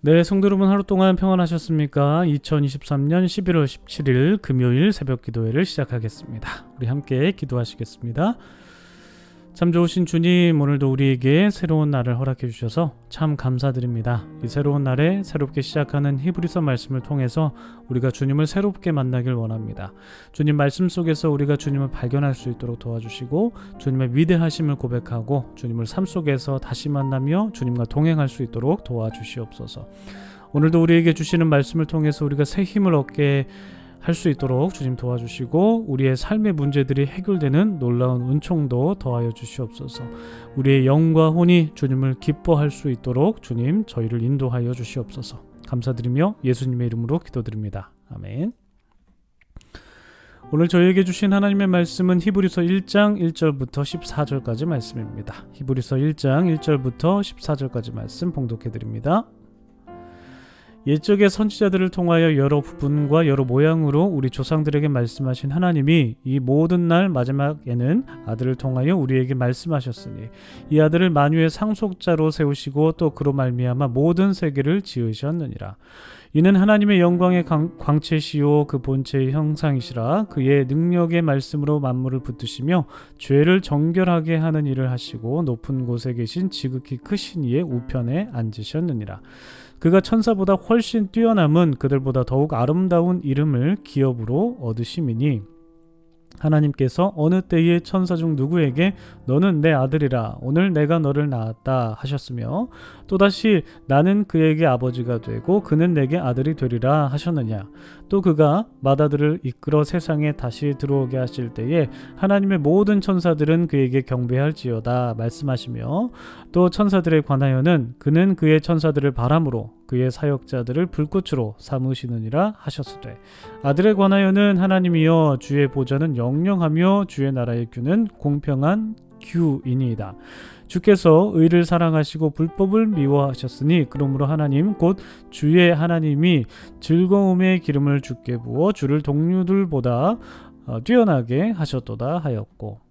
네, 성도 여러분 하루 동안 평안하셨습니까? 2023년 11월 17일 금요일 새벽 기도회를 시작하겠습니다. 우리 함께 기도하시겠습니다. 참 좋으신 주님, 오늘도 우리에게 새로운 날을 허락해 주셔서 참 감사드립니다. 이 새로운 날에 새롭게 시작하는 히브리서 말씀을 통해서 우리가 주님을 새롭게 만나길 원합니다. 주님 말씀 속에서 우리가 주님을 발견할 수 있도록 도와주시고 주님의 위대하심을 고백하고 주님을 삶 속에서 다시 만나며 주님과 동행할 수 있도록 도와주시옵소서. 오늘도 우리에게 주시는 말씀을 통해서 우리가 새 힘을 얻게 할 수 있도록 주님 도와주시고 우리의 삶의 문제들이 해결되는 놀라운 은총도 더하여 주시옵소서. 우리의 영과 혼이 주님을 기뻐할 수 있도록 주님 저희를 인도하여 주시옵소서. 감사드리며 예수님의 이름으로 기도드립니다. 아멘. 오늘 저희에게 주신 하나님의 말씀은 히브리서 1장 1절부터 14절까지 말씀입니다. 히브리서 1장 1절부터 14절까지 말씀 봉독해드립니다. 옛적의 선지자들을 통하여 여러 부분과 여러 모양으로 우리 조상들에게 말씀하신 하나님이 이 모든 날 마지막에는 아들을 통하여 우리에게 말씀하셨으니 이 아들을 만유의 상속자로 세우시고 또 그로 말미암아 모든 세계를 지으셨느니라. 이는 하나님의 영광의 광채시요 그 본체의 형상이시라. 그의 능력의 말씀으로 만물을 붙드시며 죄를 정결하게 하는 일을 하시고 높은 곳에 계신 지극히 크신 이의 우편에 앉으셨느니라. 그가 천사보다 훨씬 뛰어남은 그들보다 더욱 아름다운 이름을 기업으로 얻으심이니 하나님께서 어느 때에 천사 중 누구에게 너는 내 아들이라 오늘 내가 너를 낳았다 하셨으며 또다시 나는 그에게 아버지가 되고 그는 내게 아들이 되리라 하셨느냐. 또 그가 맏아들을 이끌어 세상에 다시 들어오게 하실 때에 하나님의 모든 천사들은 그에게 경배할지어다 말씀하시며 또 천사들에 관하여는 그는 그의 천사들을 바람으로 그의 사역자들을 불꽃으로 삼으시느니라 하셨으되 아들에 관하여는 하나님이여 주의 보좌는 영영하며 주의 나라의 규는 공평한 규이니이다. 주께서 의를 사랑하시고 불법을 미워하셨으니 그러므로 하나님 곧 주의 하나님이 즐거움의 기름을 주께 부어 주를 동류들보다 뛰어나게 하셨도다 하였고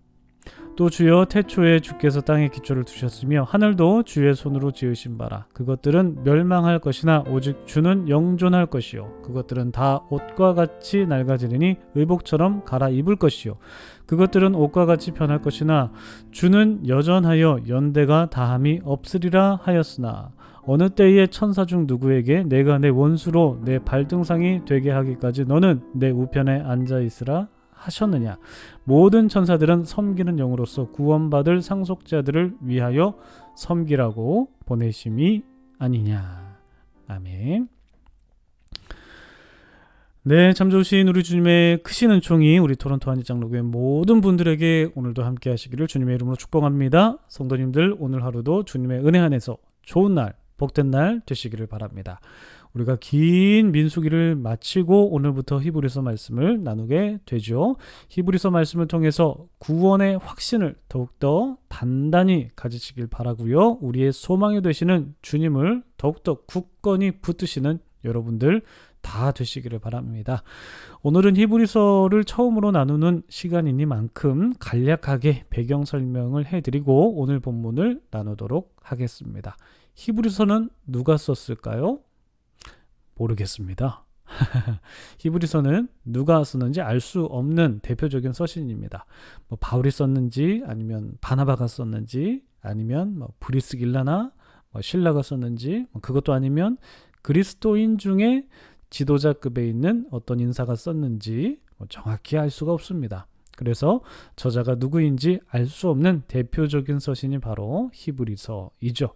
또 주여 태초에 주께서 땅에 기초를 두셨으며 하늘도 주의 손으로 지으신 바라. 그것들은 멸망할 것이나 오직 주는 영존할 것이요 그것들은 다 옷과 같이 낡아지리니 의복처럼 갈아입을 것이요 그것들은 옷과 같이 변할 것이나 주는 여전하여 연대가 다함이 없으리라 하였으나 어느 때에 천사 중 누구에게 내가 내 원수로 내 발등상이 되게 하기까지 너는 내 우편에 앉아 있으라 하셨느냐. 모든 천사들은 섬기는 영으로서 구원받을 상속자들을 위하여 섬기라고 보내심이 아니냐. 아멘. 네, 참 좋으신 우리 주님의 크신 은총이 우리 토론토 한지장로교회 모든 분들에게 오늘도 함께 하시기를 주님의 이름으로 축복합니다. 성도님들 오늘 하루도 주님의 은혜 안에서 좋은 날, 복된 날 되시기를 바랍니다. 우리가 긴 민수기를 마치고 오늘부터 히브리서 말씀을 나누게 되죠. 히브리서 말씀을 통해서 구원의 확신을 더욱더 단단히 가지시길 바라고요. 우리의 소망이 되시는 주님을 더욱더 굳건히 붙드시는 여러분들 다 되시기를 바랍니다. 오늘은 히브리서를 처음으로 나누는 시간이니만큼 간략하게 배경 설명을 해드리고 오늘 본문을 나누도록 하겠습니다. 히브리서는 누가 썼을까요? 모르겠습니다. 히브리서는 누가 썼는지 알 수 없는 대표적인 서신입니다. 바울이 썼는지 아니면 바나바가 썼는지 아니면 브리스길라나 실라가 썼는지 그것도 아니면 그리스도인 중에 지도자급에 있는 어떤 인사가 썼는지 정확히 알 수가 없습니다. 그래서 저자가 누구인지 알 수 없는 대표적인 서신이 바로 히브리서이죠.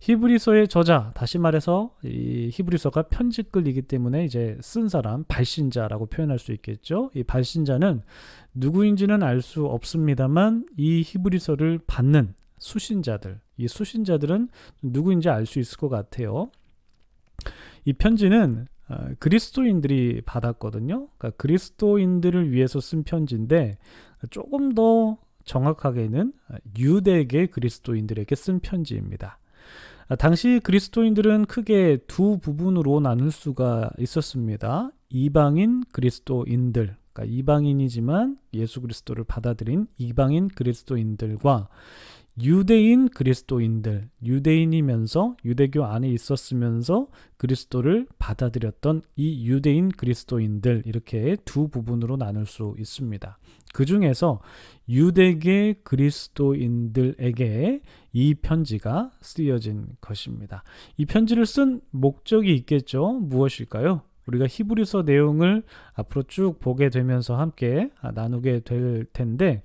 히브리서의 저자, 다시 말해서 이 히브리서가 편집글이기 때문에 이제 쓴 사람, 발신자라고 표현할 수 있겠죠. 이 발신자는 누구인지는 알 수 없습니다만 이 히브리서를 받는 수신자들, 이 수신자들은 누구인지 알 수 있을 것 같아요. 이 편지는 그리스도인들이 받았거든요. 그러니까 그리스도인들을 위해서 쓴 편지인데 조금 더 정확하게는 유대계 그리스도인들에게 쓴 편지입니다. 당시 그리스도인들은 크게 두 부분으로 나눌 수가 있었습니다. 이방인 그리스도인들, 그러니까 이방인이지만 예수 그리스도를 받아들인 이방인 그리스도인들과 유대인 그리스도인들, 유대인이면서 유대교 안에 있었으면서 그리스도를 받아들였던 이 유대인 그리스도인들, 이렇게 두 부분으로 나눌 수 있습니다. 그 중에서 유대계 그리스도인들에게 이 편지가 쓰여진 것입니다. 이 편지를 쓴 목적이 있겠죠. 무엇일까요? 우리가 히브리서 내용을 앞으로 쭉 보게 되면서 함께 나누게 될 텐데,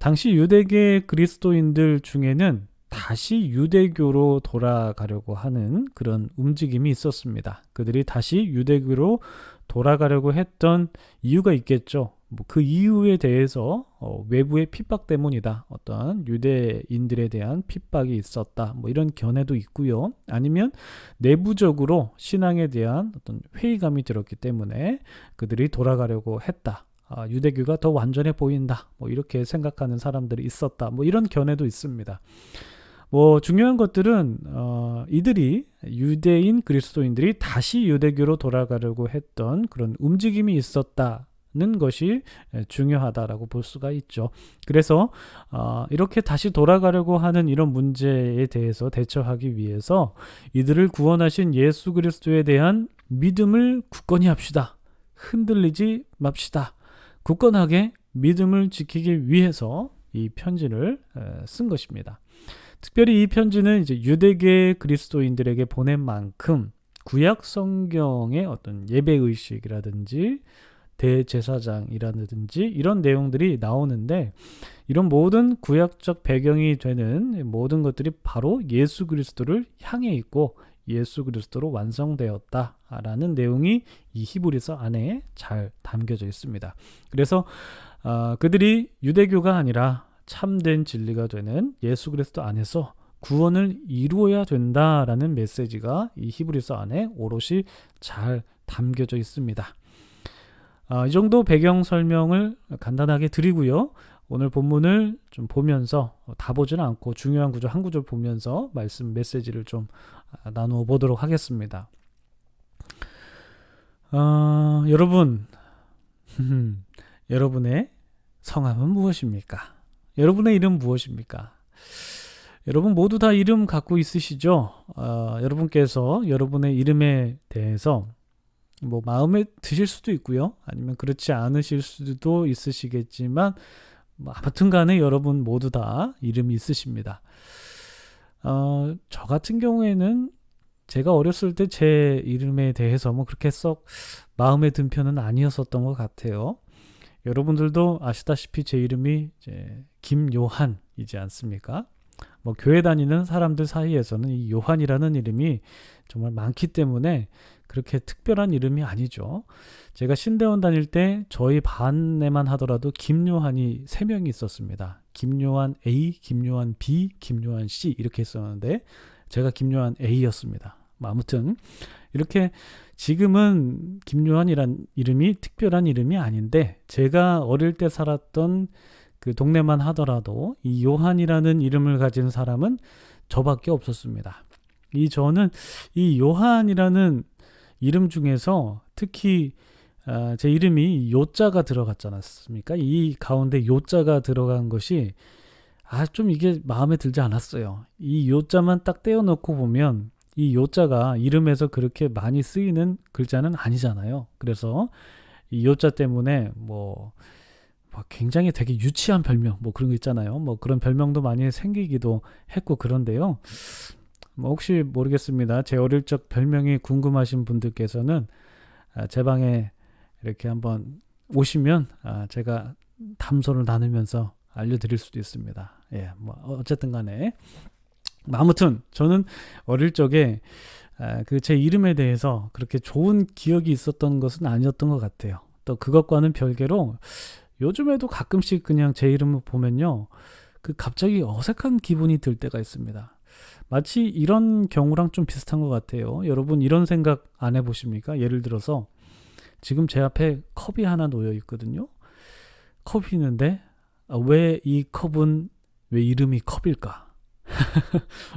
당시 유대계 그리스도인들 중에는 다시 유대교로 돌아가려고 하는 그런 움직임이 있었습니다. 그들이 다시 유대교로 돌아가려고 했던 이유가 있겠죠. 그 이유에 대해서 외부의 핍박 때문이다, 어떤 유대인들에 대한 핍박이 있었다, 이런 견해도 있고요. 아니면 내부적으로 신앙에 대한 어떤 회의감이 들었기 때문에 그들이 돌아가려고 했다, 유대교가 더 완전해 보인다, 이렇게 생각하는 사람들이 있었다, 이런 견해도 있습니다. 중요한 것들은 이들이, 유대인 그리스도인들이 다시 유대교로 돌아가려고 했던 그런 움직임이 있었다는 것이 중요하다라고 볼 수가 있죠. 그래서 이렇게 다시 돌아가려고 하는 이런 문제에 대해서 대처하기 위해서 이들을 구원하신 예수 그리스도에 대한 믿음을 굳건히 합시다, 흔들리지 맙시다, 굳건하게 믿음을 지키기 위해서 이 편지를 쓴 것입니다. 특별히 이 편지는 이제 유대계 그리스도인들에게 보낸 만큼 구약 성경의 어떤 예배 의식이라든지 대제사장이라든지 이런 내용들이 나오는데, 이런 모든 구약적 배경이 되는 모든 것들이 바로 예수 그리스도를 향해 있고 예수 그리스도로 완성되었다라는 내용이 이 히브리서 안에 잘 담겨져 있습니다. 그래서 그들이 유대교가 아니라 참된 진리가 되는 예수 그리스도 안에서 구원을 이루어야 된다라는 메시지가 이 히브리서 안에 오롯이 잘 담겨져 있습니다. 이 정도 배경 설명을 간단하게 드리고요. 오늘 본문을 좀 보면서, 다 보지는 않고 중요한 구절 한 구절 보면서 말씀 메시지를 좀 나누어 보도록 하겠습니다. 여러분, 여러분의 성함은 무엇입니까? 여러분의 이름 무엇입니까? 여러분 모두 다 이름 갖고 있으시죠? 여러분께서 여러분의 이름에 대해서 마음에 드실 수도 있고요. 아니면 그렇지 않으실 수도 있으시겠지만, 아무튼 간에 여러분 모두 다 이름이 있으십니다. 저 같은 경우에는 제가 어렸을 때 제 이름에 대해서 그렇게 썩 마음에 든 편은 아니었었던 것 같아요. 여러분들도 아시다시피 제 이름이 이제 김요한이지 않습니까? 교회 다니는 사람들 사이에서는 이 요한이라는 이름이 정말 많기 때문에 그렇게 특별한 이름이 아니죠. 제가 신대원 다닐 때 저희 반에만 하더라도 김요한이 3명이 있었습니다. 김요한 A, 김요한 B, 김요한 C 이렇게 있었는데 제가 김요한 A였습니다. 아무튼 이렇게 지금은 김요한이란 이름이 특별한 이름이 아닌데, 제가 어릴 때 살았던 그 동네만 하더라도 이 요한이라는 이름을 가진 사람은 저밖에 없었습니다. 저는 이 요한이라는 이름 중에서 특히 제 이름이 요자가 들어갔지 않았습니까? 이 가운데 요자가 들어간 것이 좀 이게 마음에 들지 않았어요. 이 요자만 딱 떼어놓고 보면 이 요자가 이름에서 그렇게 많이 쓰이는 글자는 아니잖아요. 그래서 이 요자 때문에 굉장히 되게 유치한 별명 그런 거 있잖아요. 그런 별명도 많이 생기기도 했고 그런데요. 혹시 모르겠습니다. 제 어릴 적 별명이 궁금하신 분들께서는 제 방에 이렇게 한번 오시면 제가 담소를 나누면서 알려드릴 수도 있습니다. 어쨌든 간에 아무튼 저는 어릴 적에 제 이름에 대해서 그렇게 좋은 기억이 있었던 것은 아니었던 것 같아요. 또 그것과는 별개로 요즘에도 가끔씩 그냥 제 이름을 보면요, 갑자기 어색한 기분이 들 때가 있습니다. 마치 이런 경우랑 좀 비슷한 것 같아요. 여러분 이런 생각 안 해보십니까? 예를 들어서 지금 제 앞에 컵이 하나 놓여 있거든요. 컵이 있는데 왜 이 컵은 왜 이름이 컵일까?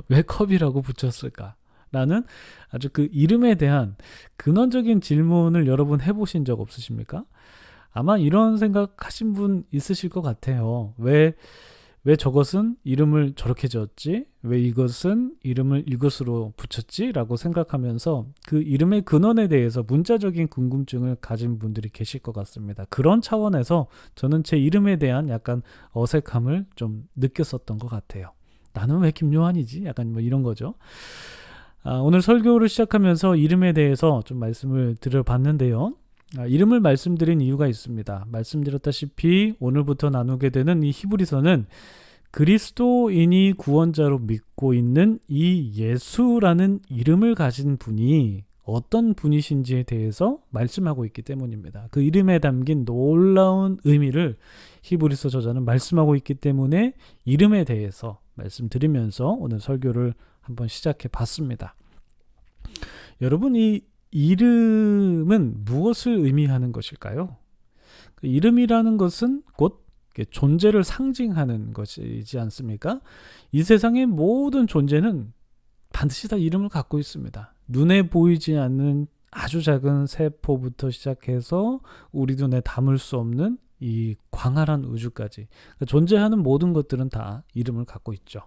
왜 컵이라고 붙였을까? 라는 아주 그 이름에 대한 근원적인 질문을 여러분 해보신 적 없으십니까? 아마 이런 생각 하신 분 있으실 것 같아요. 왜 왜 저것은 이름을 저렇게 지었지? 왜 이것은 이름을 이것으로 붙였지? 라고 생각하면서 그 이름의 근원에 대해서 문자적인 궁금증을 가진 분들이 계실 것 같습니다. 그런 차원에서 저는 제 이름에 대한 약간 어색함을 좀 느꼈었던 것 같아요. 나는 왜 김요한이지? 약간 뭐 이런 거죠. 오늘 설교를 시작하면서 이름에 대해서 좀 말씀을 드려봤는데요. 이름을 말씀드린 이유가 있습니다. 말씀드렸다시피 오늘부터 나누게 되는 이 히브리서는 그리스도인이 구원자로 믿고 있는 이 예수라는 이름을 가진 분이 어떤 분이신지에 대해서 말씀하고 있기 때문입니다. 그 이름에 담긴 놀라운 의미를 히브리서 저자는 말씀하고 있기 때문에 이름에 대해서 말씀드리면서 오늘 설교를 한번 시작해 봤습니다. 여러분, 이 이름은 무엇을 의미하는 것일까요? 그 이름이라는 것은 곧 존재를 상징하는 것이지 않습니까? 이 세상의 모든 존재는 반드시 다 이름을 갖고 있습니다. 눈에 보이지 않는 아주 작은 세포부터 시작해서 우리 눈에 담을 수 없는 이 광활한 우주까지 존재하는 모든 것들은 다 이름을 갖고 있죠.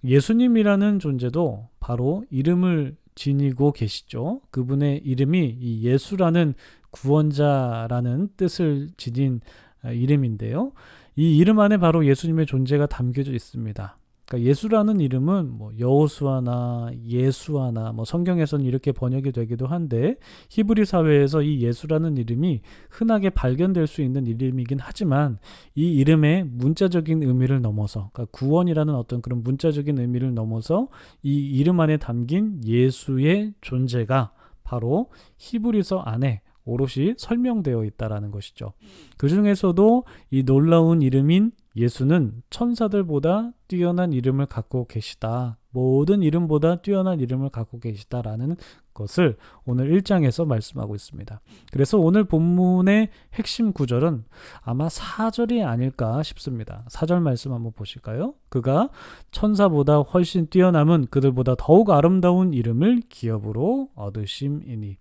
예수님이라는 존재도 바로 이름을 지니고 계시죠. 그분의 이름이 이 예수라는 구원자라는 뜻을 지닌 이름인데요. 이 이름 안에 바로 예수님의 존재가 담겨져 있습니다. 그러니까 예수라는 이름은 뭐 여호수아나 예수아나 뭐 성경에서는 이렇게 번역이 되기도 한데 히브리 사회에서 이 예수라는 이름이 흔하게 발견될 수 있는 이름이긴 하지만 이 이름의 문자적인 의미를 넘어서 그러니까 구원이라는 어떤 그런 문자적인 의미를 넘어서 이 이름 안에 담긴 예수의 존재가 바로 히브리서 안에 오롯이 설명되어 있다라는 것이죠. 그 중에서도 이 놀라운 이름인 예수는 천사들보다 뛰어난 이름을 갖고 계시다. 모든 이름보다 뛰어난 이름을 갖고 계시다라는 것을 오늘 1장에서 말씀하고 있습니다. 그래서 오늘 본문의 핵심 구절은 아마 4절이 아닐까 싶습니다. 4절 말씀 한번 보실까요? 그가 천사보다 훨씬 뛰어남은 그들보다 더욱 아름다운 이름을 기업으로 얻으심이니.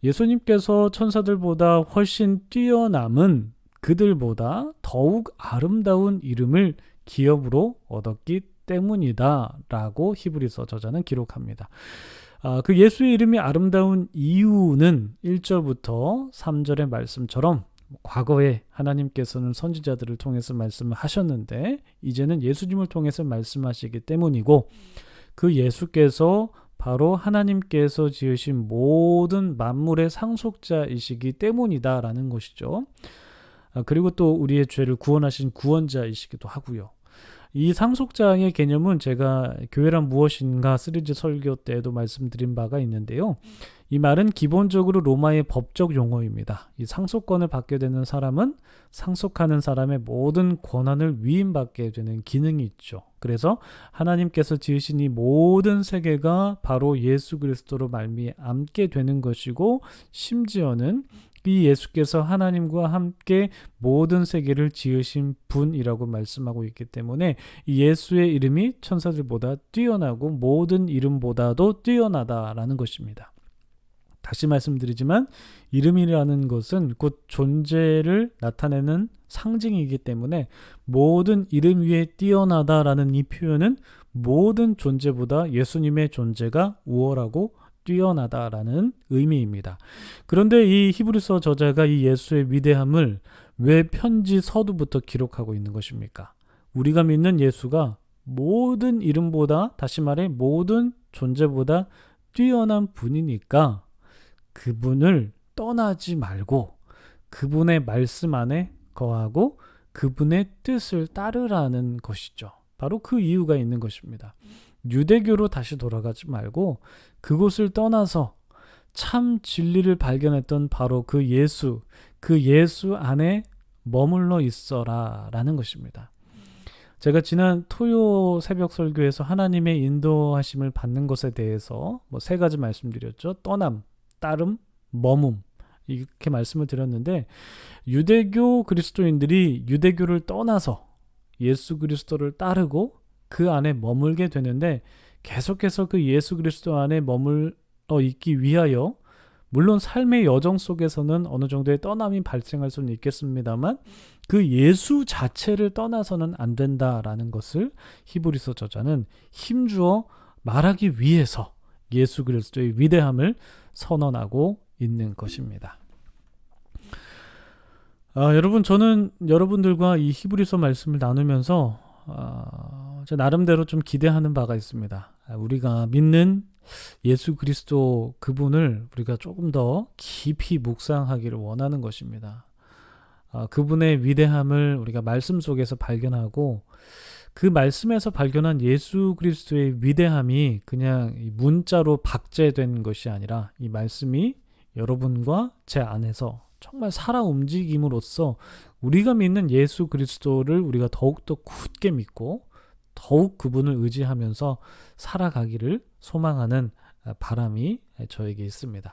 예수님께서 천사들보다 훨씬 뛰어남은 그들보다 더욱 아름다운 이름을 기업으로 얻었기 때문이다 라고 히브리서 저자는 기록합니다. 그 예수의 이름이 아름다운 이유는 1절부터 3절의 말씀처럼 과거에 하나님께서는 선지자들을 통해서 말씀을 하셨는데 이제는 예수님을 통해서 말씀하시기 때문이고 그 예수께서 바로 하나님께서 지으신 모든 만물의 상속자이시기 때문이다라는 것이죠. 그리고 또 우리의 죄를 구원하신 구원자이시기도 하고요. 이 상속자의 개념은 제가 교회란 무엇인가 시리즈 설교 때에도 말씀드린 바가 있는데요. 이 말은 기본적으로 로마의 법적 용어입니다. 이 상속권을 받게 되는 사람은 상속하는 사람의 모든 권한을 위임받게 되는 기능이 있죠. 그래서 하나님께서 지으신 이 모든 세계가 바로 예수 그리스도로 말미암게 되는 것이고 심지어는 이 예수께서 하나님과 함께 모든 세계를 지으신 분이라고 말씀하고 있기 때문에 이 예수의 이름이 천사들보다 뛰어나고 모든 이름보다도 뛰어나다라는 것입니다. 다시 말씀드리지만 이름이라는 것은 곧 존재를 나타내는 상징이기 때문에 모든 이름 위에 뛰어나다라는 이 표현은 모든 존재보다 예수님의 존재가 우월하고 뛰어나다라는 의미입니다. 그런데 이 히브리서 저자가 이 예수의 위대함을 왜 편지 서두부터 기록하고 있는 것입니까? 우리가 믿는 예수가 모든 이름보다, 다시 말해 모든 존재보다 뛰어난 분이니까 그분을 떠나지 말고 그분의 말씀 안에 거하고 그분의 뜻을 따르라는 것이죠. 바로 그 이유가 있는 것입니다. 유대교로 다시 돌아가지 말고 그곳을 떠나서 참 진리를 발견했던 바로 그 예수 안에 머물러 있어라 라는 것입니다. 제가 지난 토요 새벽 설교에서 하나님의 인도하심을 받는 것에 대해서 세 가지 말씀드렸죠. 떠남, 따름, 머문 이렇게 말씀을 드렸는데 유대교 그리스도인들이 유대교를 떠나서 예수 그리스도를 따르고 그 안에 머물게 되는데 계속해서 그 예수 그리스도 안에 머물러 있기 위하여 물론 삶의 여정 속에서는 어느 정도의 떠남이 발생할 수는 있겠습니다만 그 예수 자체를 떠나서는 안 된다라는 것을 히브리서 저자는 힘주어 말하기 위해서 예수 그리스도의 위대함을 선언하고 있는 것입니다. 여러분, 저는 여러분들과 이 히브리서 말씀을 나누면서 제 나름대로 좀 기대하는 바가 있습니다. 우리가 믿는 예수 그리스도 그분을 우리가 조금 더 깊이 묵상하기를 원하는 것입니다. 그분의 위대함을 우리가 말씀 속에서 발견하고 그 말씀에서 발견한 예수 그리스도의 위대함이 그냥 문자로 박제된 것이 아니라 이 말씀이 여러분과 제 안에서 정말 살아 움직임으로써 우리가 믿는 예수 그리스도를 우리가 더욱더 굳게 믿고 더욱 그분을 의지하면서 살아가기를 소망하는 바람이 저에게 있습니다.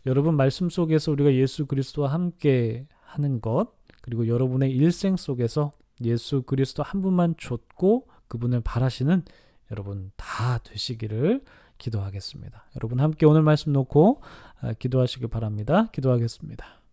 여러분, 말씀 속에서 우리가 예수 그리스도와 함께 하는 것, 그리고 여러분의 일생 속에서 예수 그리스도 한 분만 좇고 그분을 바라시는 여러분 다 되시기를 기도하겠습니다. 여러분 함께 오늘 말씀 놓고 기도하시길 바랍니다. 기도하겠습니다.